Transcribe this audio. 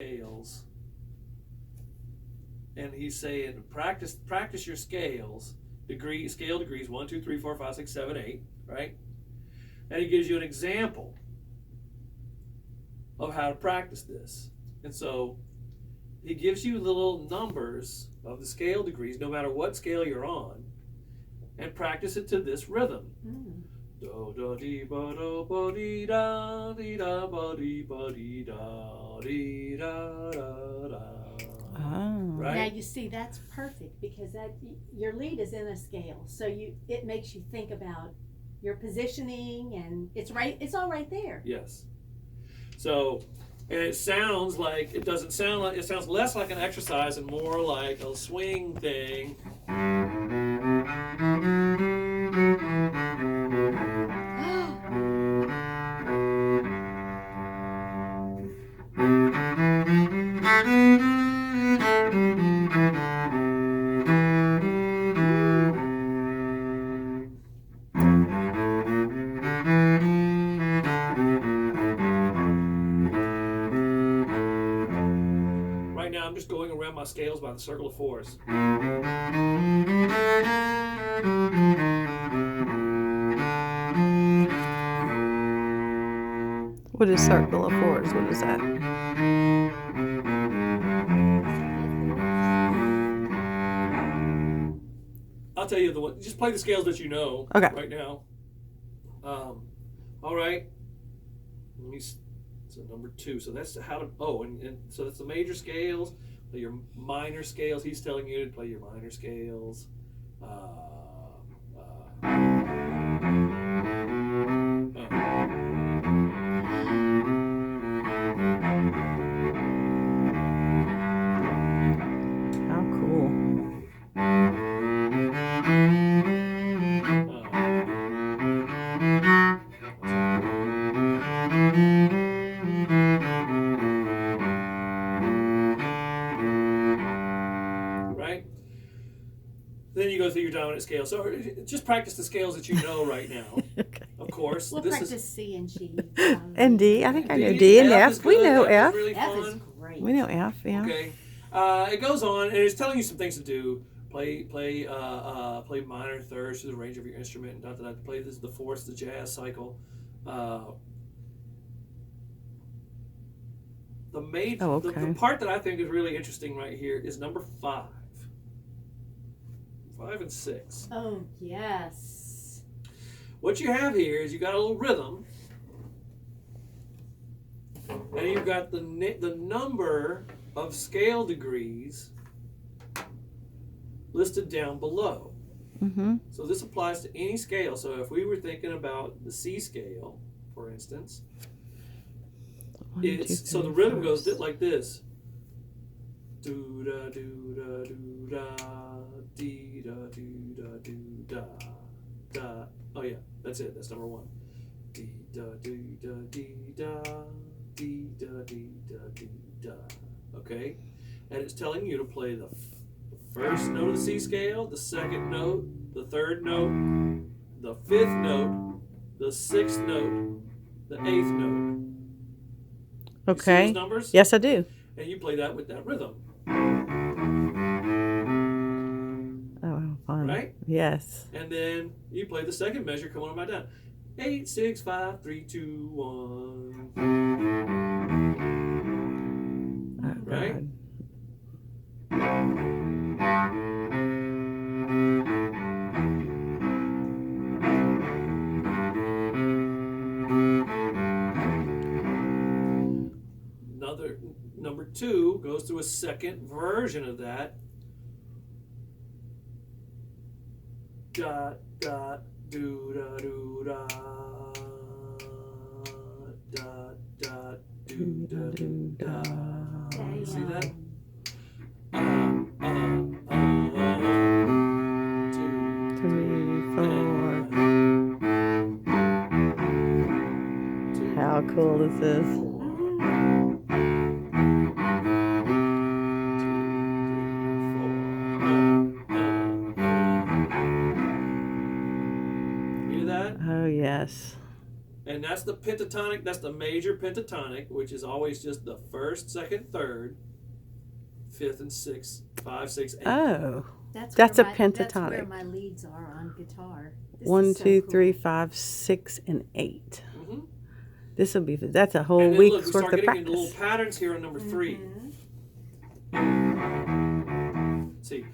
scales, and he's saying practice your scales, scale degrees 1, 2, 3, 4, 5, 6, 7, 8, right? And he gives you an example of how to practice this. And so he gives you the little numbers of the scale degrees, no matter what scale you're on, and practice it to this rhythm. Do da dee ba do ba dee da ba dee ba dee da dee da da da. Oh. Right? Now you see that's perfect because that your lead is in a scale, so it makes you think about your positioning, and it's all right there. Yes. So, and it sounds like it sounds less like an exercise and more like a swing thing. Right now, I'm just going around my scales by the circle of fours. What is circle of fours? What is that? I'll tell you the one. Just play the scales that you know right now. All right. Let me. So number 2. So that's how to. Oh, and so that's the major scales. Play your minor scales. He's telling you to play your minor scales. How cool. Right? Then you go through your dominant scale. So just practice the scales that you know right now. Okay. Of course. We'll practice C and G. And D. I think I know D and F. We know F. Really F fun. is great. We know F, yeah. Okay. It goes on and it's telling you some things to do. Play minor thirds to the range of your instrument, and play the fourths, the jazz cycle. The part that I think is really interesting right here is number 5. 5 and 6. Oh yes. What you have here is you got a little rhythm, and you've got the number of scale degrees listed down below. Mm-hmm. So this applies to any scale. So if we were thinking about the C scale, for instance, so the rhythm goes like this. Do da do da do da dee da do da do da da. Oh yeah, that's it. That's number 1. Dee da do da dee da dee da dee da dee da. Okay, and it's telling you to play the first note of the C scale, the second note, the third note, the 5th note, the 6th note, the 8th note. Okay. You see those numbers? Yes, I do. And you play that with that rhythm. Oh, fun. Right? Yes. And then you play the second measure coming on my down. 8, 6, 5, 3, 2, 1. Oh, right? God. Number 2 goes through a second version of that. Da da do da do da da da do da do da. See that? 2, 3, 4. How cool is this? Hear that? Oh, yes. And that's that's the pentatonic. That's the major pentatonic, which is always just the first, second, third, fifth, and sixth, 5, 6, 8. Oh. That's a where That's where pentatonic. my leads are on guitar. This 1, is so 2, cool. 3, 5, 6, and 8. Mm-hmm. This will be. That's a whole And then week's look, we worth start of getting into practice. little patterns here on number 3. Mhm. See,